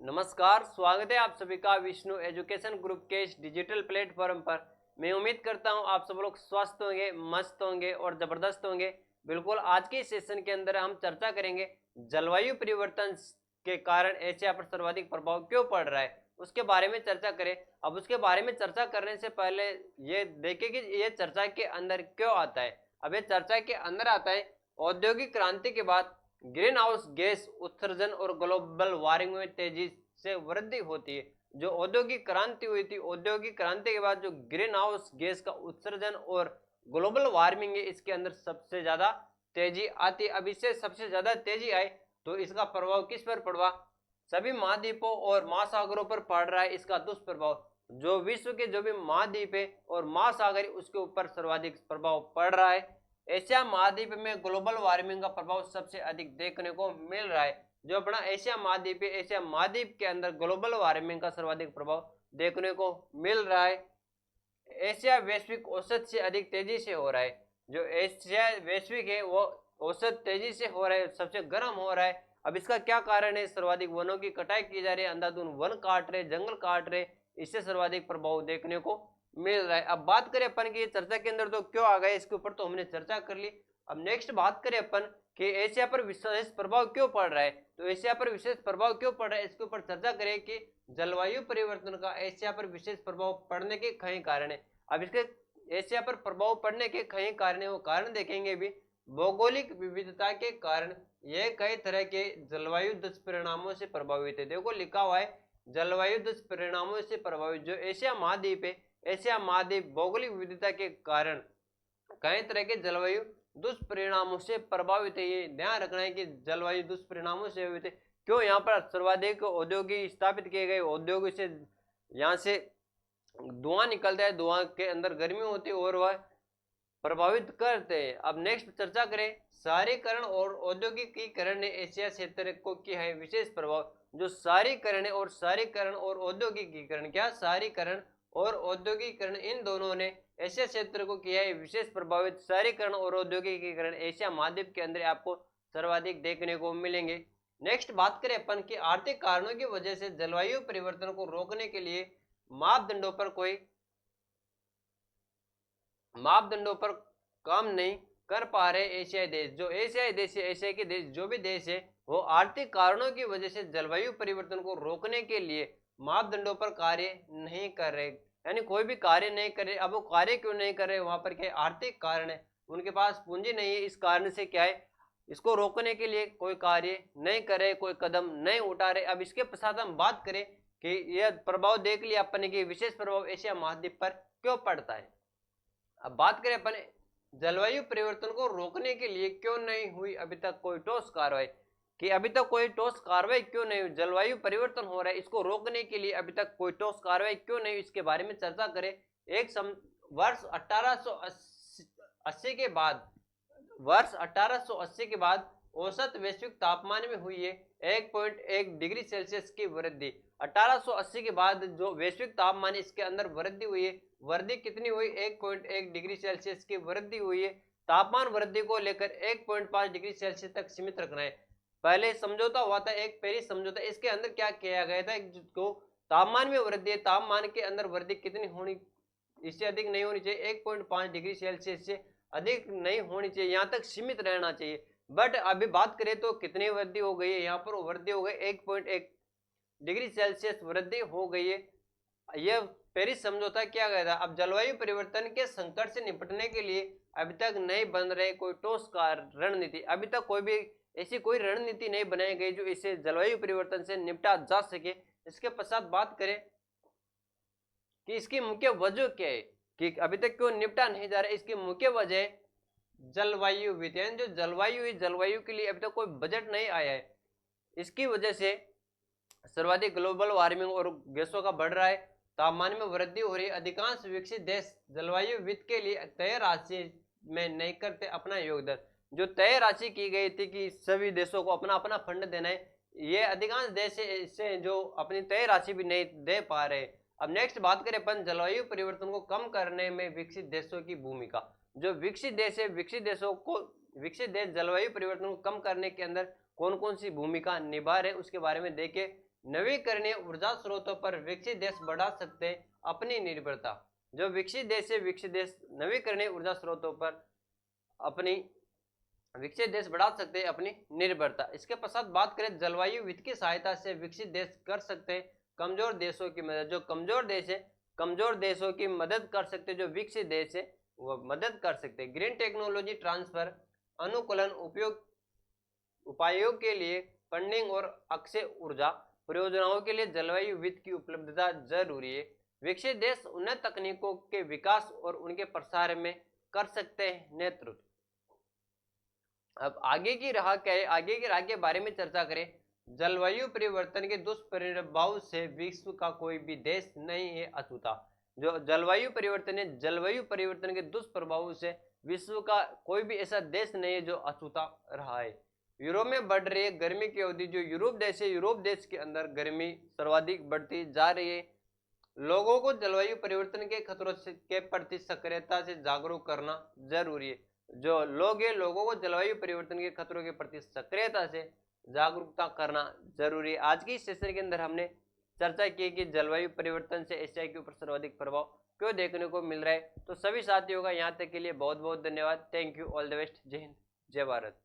नमस्कार, स्वागत है आप सभी का विष्णु एजुकेशन ग्रुप के इस डिजिटल प्लेटफॉर्म पर। मैं उम्मीद करता हूं आप सब लोग स्वस्थ होंगे, मस्त होंगे और जबरदस्त होंगे। बिल्कुल, आज के सेशन के अंदर हम चर्चा करेंगे जलवायु परिवर्तन के कारण एशिया पर सर्वाधिक प्रभाव क्यों पड़ रहा है, उसके बारे में चर्चा करें। अब उसके बारे में चर्चा करने से पहले ये देखें कि ये चर्चा के अंदर क्यों आता है। अब ये चर्चा के अंदर आता है औद्योगिक क्रांति के बाद ग्रीन हाउस गैस उत्सर्जन और ग्लोबल वार्मिंग में तेजी से वृद्धि होती है। जो औद्योगिक क्रांति हुई थी, औद्योगिक क्रांति के बाद जो ग्रीन हाउस गैस का उत्सर्जन और ग्लोबल वार्मिंग है, इसके अंदर सबसे ज्यादा तेजी आती है। अब इससे सबसे ज्यादा तेजी आई तो इसका प्रभाव किस पर पड़ा? सभी महाद्वीपों और महासागरों पर पड़ रहा है इसका दुष्प्रभाव। जो विश्व के जो भी महाद्वीप है और महासागर उसके ऊपर सर्वाधिक प्रभाव पड़ रहा है। एशिया महाद्वीप में ग्लोबल वार्मिंग का प्रभाव सबसे अधिक देखने को मिल रहा है। जो अपना एशिया महाद्वीप है, एशिया महाद्वीप के अंदर ग्लोबल वार्मिंग का सर्वाधिक प्रभाव देखने को मिल रहा है। एशिया वैश्विक औसत से अधिक तेजी से हो रहा है। जो एशिया वैश्विक है वो औसत तेजी से हो रहा है, सबसे गर्म हो रहा है। अब इसका क्या कारण है? सर्वाधिक वनों की कटाई की जा रही है, अंधाधुंध वन काट रहे, जंगल काट रहे, इससे सर्वाधिक प्रभाव देखने को मिल रहा है। अब बात करें अपन की चर्चा के अंदर तो क्यों आ गए, इसके ऊपर तो हमने चर्चा कर ली। अब नेक्स्ट बात करें अपन कि एशिया पर विशेष प्रभाव क्यों पड़ रहा है। तो एशिया पर विशेष प्रभाव क्यों पड़ रहा है, इसके ऊपर चर्चा करें कि जलवायु परिवर्तन का एशिया पर विशेष प्रभाव पड़ने के कई कारण है। अब इसके एशिया पर प्रभाव पड़ने के कई कारण है, वो कारण देखेंगे भी। भौगोलिक विविधता के कारण यह कई तरह के जलवायु दुष्परिणामों से प्रभावित है। देखो लिखा हुआ है जलवायु दुष्परिणामों से प्रभावित। जो एशिया महाद्वीप है, एशिया महाद्वीप भौगोलिक विविधता के कारण कई तरह के जलवायु दुष्परिणामों से प्रभावित है। ये ध्यान रखना है कि जलवायु दुष्परिणामों से प्रभावित है। क्यों? यहाँ पर सर्वाधिक औद्योगिक स्थापित किए गए उद्योग से यहाँ से धुआं निकलता है, धुआं के अंदर गर्मी होती है और वह प्रभावित करते हैं। अब नेक्स्ट चर्चा करें शहरीकरण और औद्योगिकीकरण ने एशिया क्षेत्र को किया है विशेष प्रभाव। जो शहरीकरण और औद्योगिकीकरण, क्या शहरीकरण और औद्योगिकीकरण, इन दोनों ने एशिया क्षेत्र को किया है विशेष प्रभावित। शहरीकरण और औद्योगिकीकरण एशिया महाद्वीप के अंदर आपको सर्वाधिक देखने को मिलेंगे। नेक्स्ट बात करें अपन की आर्थिक कारणों की वजह से जलवायु परिवर्तन को रोकने के लिए मापदंडों पर काम नहीं कर पा रहे एशियाई देश। जो एशियाई देश है, एशिया के देश, जो भी देश है, वो आर्थिक कारणों की वजह से जलवायु परिवर्तन को रोकने के लिए मापदंडों पर कार्य नहीं कर रहे, यानी कोई भी कार्य नहीं कर रहे। अब वो कार्य क्यों नहीं कर रहे? वहां पर क्या आर्थिक कारण है, उनके पास पूंजी नहीं है। इस कारण से क्या है, इसको रोकने के लिए कोई कार्य नहीं कर रहे, कोई कदम नहीं उठा रहे। अब इसके पश्चात हम बात करें कि यह प्रभाव देख लिया अपन कि विशेष प्रभाव एशिया महाद्वीप पर क्यों पड़ता है। अब बात करें अपन जलवायु परिवर्तन को रोकने के लिए क्यों नहीं हुई अभी तक कोई ठोस कार्रवाई, कि अभी तक कोई ठोस कार्रवाई क्यों नहीं हुई। जलवायु परिवर्तन हो रहा है, इसको रोकने के लिए अभी तक कोई ठोस कार्रवाई क्यों नहीं हुई, इसके बारे में चर्चा करें। वर्ष 1880 के बाद, वर्ष 1880 के बाद औसत वैश्विक तापमान में हुई है 1.1 डिग्री सेल्सियस की वृद्धि। 1880 के बाद जो वैश्विक तापमान इसके अंदर वृद्धि हुई है, वृद्धि कितनी हुई? 1.1 डिग्री सेल्सियस की वृद्धि हुई है। तापमान वृद्धि को लेकर 1.5 डिग्री सेल्सियस तक सीमित रखना है। पहले समझौता हुआ था, एक पेरिस समझौता, इसके अंदर क्या किया गया था, को तापमान में वृद्धि है, तापमान के अंदर वृद्धि कितनी होनी, इससे अधिक नहीं होनी चाहिए, 1.5 डिग्री सेल्सियस से अधिक नहीं होनी चाहिए, यहाँ तक सीमित रहना चाहिए। बट अभी बात करें तो कितनी वृद्धि हो गई है, यहाँ पर वृद्धि हो गई 1.1 डिग्री सेल्सियस वृद्धि हो गई है। यह पेरिस समझौता किया गया था। अब जलवायु परिवर्तन के संकट से निपटने के लिए अभी तक नहीं बन रहे कोई ठोस रणनीति। अभी तक कोई भी ऐसी कोई रणनीति नहीं बनाई गई जो इसे जलवायु परिवर्तन से निपटा जा सके। इसके पश्चात बात करें कि इसकी मुख्य वजह क्या है, कि अभी तक क्यों निपटा नहीं जा रहा है। इसकी मुख्य वजह जलवायु विधि, जो जलवायु है, जलवायु के लिए अभी तक कोई बजट नहीं आया है। इसकी वजह से सर्वाधिक ग्लोबल वार्मिंग और गैसों का बढ़ रहा है, तापमान में वृद्धि हो रही है। अधिकांश विकसित देश जलवायु वित्त के लिए तय राशि में नहीं करते अपना योगदान। जो तय राशि की गई थी कि सभी देशों को अपना अपना फंड देना है, ये अधिकांश देश इससे जो अपनी तय राशि भी नहीं दे पा रहे। अब नेक्स्ट बात करें अपन जलवायु परिवर्तन को कम करने में विकसित देशों की भूमिका। जो विकसित देश है, विकसित देश जलवायु परिवर्तन को कम करने के अंदर कौन कौन सी भूमिका निभा रहे उसके बारे में देखें। नवीकरणीय ऊर्जा स्रोतों पर विकसित देश बढ़ा सकते हैं अपनी निर्भरता। जो विकसित देश है, विकसित देश नवीकरणीय ऊर्जा स्रोतों पर अपनी विकसित देश बढ़ा सकते हैं अपनी निर्भरता। इसके पश्चात बात करें जलवायु वित्त की सहायता से विकसित देश कर सकते हैं कमजोर देशों की मदद। जो कमजोर देश है, कमजोर देशों की मदद कर सकते हैं, जो विकसित देश है वो मदद कर सकते हैं। ग्रीन टेक्नोलॉजी ट्रांसफर, अनुकूलन उपयोग उपायों के लिए फंडिंग और अक्षय ऊर्जा परियोजनाओं के लिए जलवायु वित्त की उपलब्धता जरूरी है। विकसित देश उन्नत तकनीकों के विकास और उनके प्रसार में कर सकते हैं नेतृत्व। अब आगे की राह क्या है, आगे की राह के बारे में चर्चा करें। जलवायु परिवर्तन के दुष्प्रभाव से विश्व का कोई भी देश नहीं है अछूता। जो जलवायु परिवर्तन है, जलवायु परिवर्तन के दुष्प्रभाव से विश्व का कोई भी ऐसा देश नहीं है जो अछूता रहा है। यूरोप में बढ़ रही है गर्मी की अवधि। जो यूरोप देश है, यूरोप देश के अंदर गर्मी सर्वाधिक बढ़ती जा रही है। लोगों को जलवायु परिवर्तन के खतरों के प्रति सक्रियता से जागरूक करना जरूरी है। जो लोग हैं, लोगों को जलवायु परिवर्तन के खतरों के प्रति सक्रियता से जागरूकता करना जरूरी है। आज की सेशन के अंदर हमने चर्चा की कि जलवायु परिवर्तन से एशिया के ऊपर सर्वाधिक प्रभाव क्यों देखने को मिल रहा है। तो सभी साथियों का यहाँ तक के लिए बहुत बहुत धन्यवाद। Thank you, all the best. जय हिंद, जय भारत।